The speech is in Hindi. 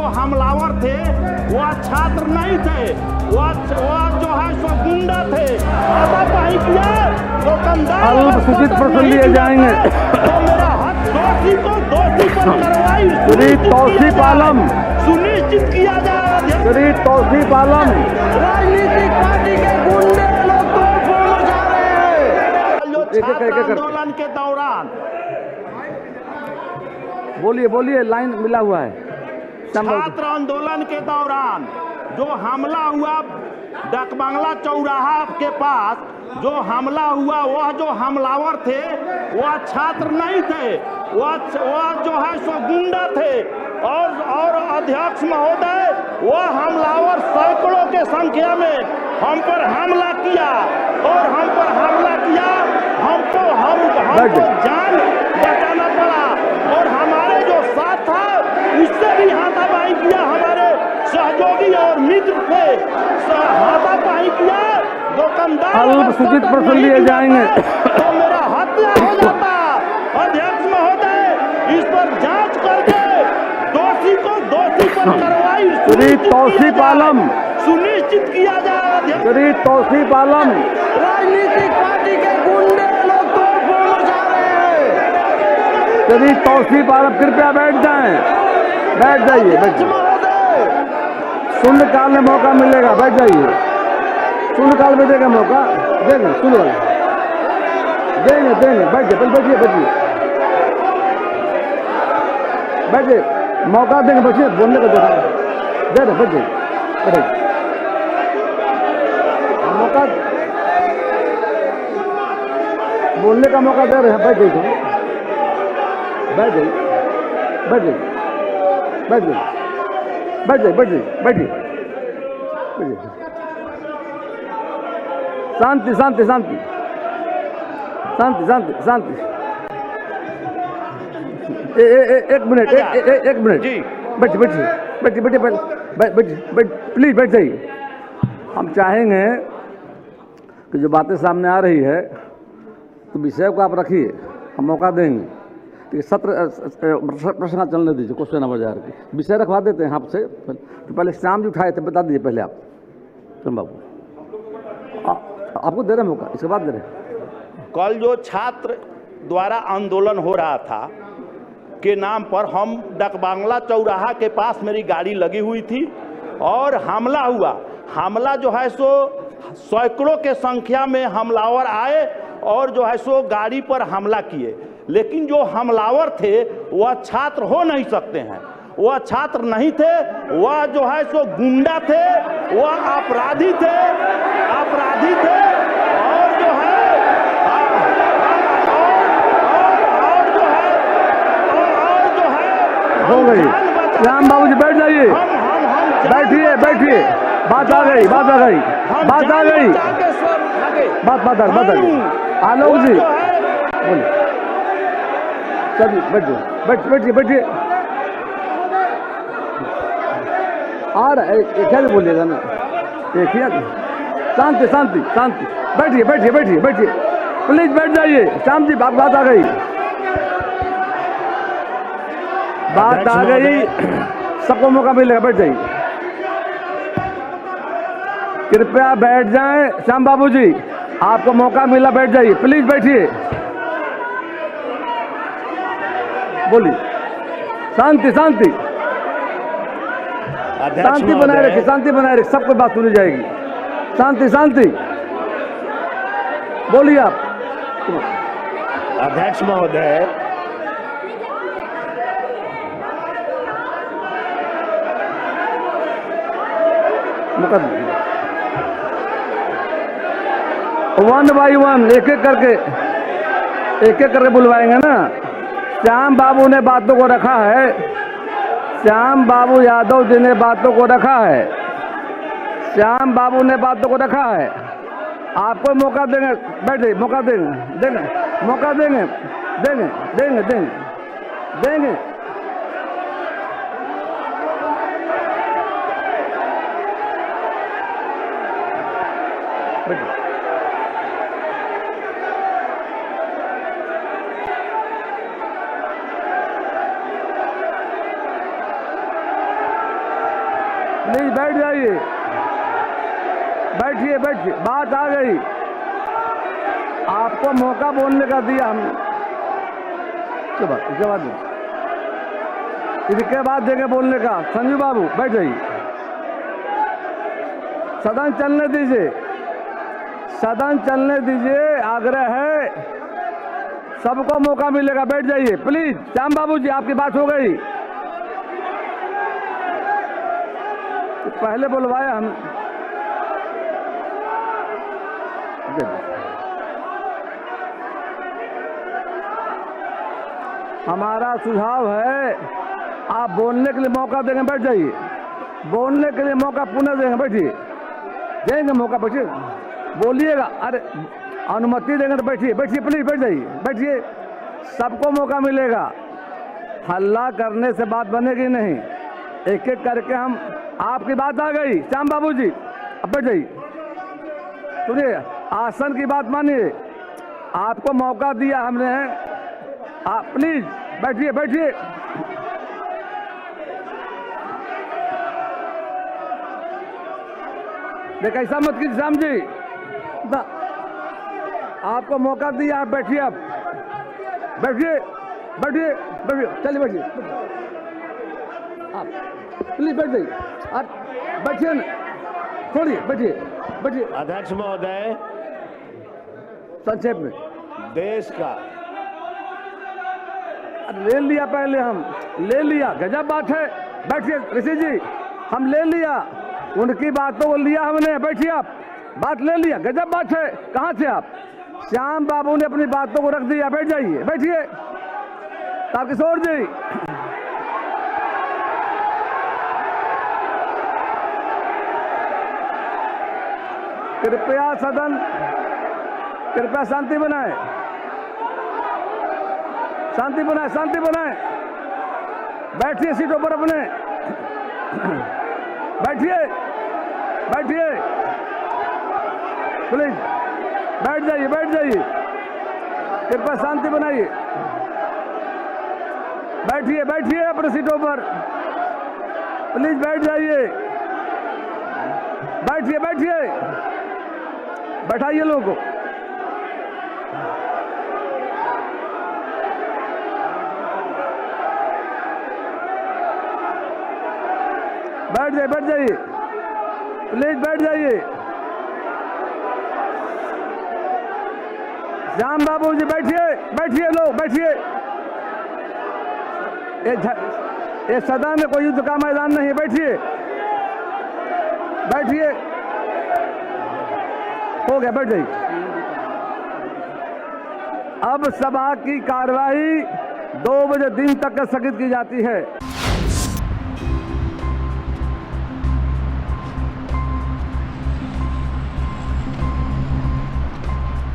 जो हमलावर थे वह छात्र नहीं थे, वह जो है सो गुंडा थे। हाथापाई किया, दुकानदार अल्पसूचित प्रश्न लिए जाएंगे। तो मेरा हक दोषी को दोषी पर कार्रवाई श्री तौसीफ आलम सुनिश्चित किया जाए। श्री तौसीफ आलम राजनीतिक पार्टी के गुंडे लोग तोड़फोड़ मचा रहे हैं। जो छात्र आंदोलन के दौरान बोलिए लाइन मिला हुआ है। छात्र आंदोलन के दौरान जो हमला हुआ डाकबंगला चौराहा के पास, जो हमला हुआ वह जो हमलावर थे वह छात्र नहीं थे, वह जो है सो गुंडा थे। और अध्यक्ष महोदय, वह हमलावर सैकड़ों के संख्या में हम पर हमला किया और हम पर हमला किया। हमको जान बचाना पड़ा और हमारे जो साथ था उससे भी हाथापाई किया। हमारे सहयोगी और मित्र थे, हाथापाई किया। दुकानदार अल्पसूचित प्रश्न लिए जाएंगे। तो मेरा हत्या हो जाता। अध्यक्ष महोदय, इस पर जांच करके दोषी को दोषी पर कार्रवाई श्री तौसीफ आलम सुनिश्चित किया जाए। श्री तौसीफ आलम राजनीतिक पार्टी के गुंडे लोग तोड़फोड़ मचा रहे हैं। श्री तौसीफ आलम कृपया बैठ जाएं, बैठ जाइए, बैठ जाइए। शून्यकाल में मौका मिलेगा, बैठ जाइए। शून्यकाल में देगा मौका, देंगे शून्यकाल देंगे। बैठिए मौका देंगे, बच्चे बोलने का दे रहे, बैठ जाइए। मौका बोलने का मौका दे रहे हैं, बैठ जाइए, बैठिए। शांति। एक मिनट जी, बैठिए प्लीज, बैठ जाइए। हम चाहेंगे कि जो बातें सामने आ रही है तो विषय को आप रखिए, हम मौका देंगे। तो सत्र प्रश्न चलने दीजिए, क्वेश्चन नंबर जार के विषय रखवा देते हैं आपसे। तो पहले श्याम जी उठाए थे, बता दीजिए पहले आप। चल बाबू, आपको दे रहे मौका, इसके बाद दे रहे। कल जो छात्र द्वारा आंदोलन हो रहा था के नाम पर, हम डाकबंगला चौराहा के पास मेरी गाड़ी लगी हुई थी और हमला हुआ। हमला जो है सो सैकड़ों के संख्या में हमलावर आए और जो है सो गाड़ी पर हमला किए। लेकिन जो हमलावर थे वह छात्र हो नहीं सकते हैं, वह छात्र नहीं थे, वह जो है सो गुंडा थे, वह अपराधी थे और जो है हो गई। राम बाबू जी बैठ जाइए, बैठिए। बात आ गई। आलोक जी बोलिए। चलिए बैठिए। आ रहा है, क्या बोलिएगा ना, देखिए। शांति। बैठिए प्लीज, बैठ जाइए। श्याम जी बात आ गई, सबको मौका मिलेगा, बैठ जाइए। कृपया बैठ जाएं। श्याम बाबू जी, आपको मौका मिला, बैठ जाइए प्लीज, बैठिए। बोलिए। शांति बनाए रखिए, सबको बात सुनी जाएगी। शांति। बोलिए आप। अध्यक्ष महोदय, वन बाई वन एक एक करके बुलवाएंगे ना। श्याम बाबू ने बातों को रखा है, श्याम बाबू यादव जी ने बातों को रखा है, आपको मौका देंगे, बैठे मौका देंगे। प्लीज बैठ जाइए, बैठिए बैठिए। बात आ गई, आपको मौका बोलने का दिया हमने। इसके बाद देंगे बोलने का। संजू बाबू बैठ जाइए, सदन चलने दीजिए, सदन चलने दीजिए। आग्रह है, सबको मौका मिलेगा, बैठ जाइए प्लीज। श्याम बाबू जी आपकी बात हो गई, तो पहले बुलवाया हम। हमारा सुझाव है, आप बोलने के लिए मौका देंगे, बैठ जाइए। बोलने के लिए मौका पुनः देंगे, बैठिए, देंगे मौका, बैठिए, बोलिएगा। अरे अनुमति देंगे तो बैठिए, बैठिए प्लीज, बैठ जाइए, बैठिए, सबको मौका मिलेगा। हल्ला करने से बात बनेगी नहीं, एक एक करके हम। आपकी बात आ गई श्याम बाबू जी, अब बैठ जाइए। सुनिए, आसन की बात मानिए, आपको मौका दिया हमने, आप प्लीज बैठिए, बैठिए। देख ऐसा मत कीजिए श्याम जी, आपको मौका दिया, आप बैठिए, आप बैठिए, बैठिए, बैठिए, चलिए बैठिए, आप प्लीज बैठ जाइए, आप बैठिए ना, छोड़िए, बैठिए, बैठिए। अध्यक्ष महोदय, संक्षेप में देश का ले लिया, पहले हम ले लिया, गजब बात है। बैठिए ऋषि जी, हम ले लिया, उनकी बातों को लिया हमने, बैठिए आप, बात ले लिया, गजब बात है। कहाँ थे आप? श्याम बाबू ने अपनी बातों को रख दिया, बैठ जाइए, बैठिए। तारकिशोर जी, कृपया सदन, कृपया शांति बनाए, शांति बनाए, शांति बनाए। बैठिए सीटों पर अपने, बैठिए, बैठिए प्लीज, बैठ जाइए, बैठ जाइए, कृपया शांति बनाइए। बैठिए, बैठिए अपने सीटों पर, प्लीज बैठ जाइए, बैठिए, बैठिए, बैठाइए लोगों को। बैठ जाइए, बैठ जाइए, प्लीज बैठ जाइए। श्याम बाबू जी बैठिए, बैठिए लोग, बैठिए। ये सदन में कोई युद्ध का मैदान नहीं है, बैठिए, बैठिए, हो गया, बैठ जाइए। अब सभा की कार्यवाही 2 बजे दिन तक स्थगित की जाती है।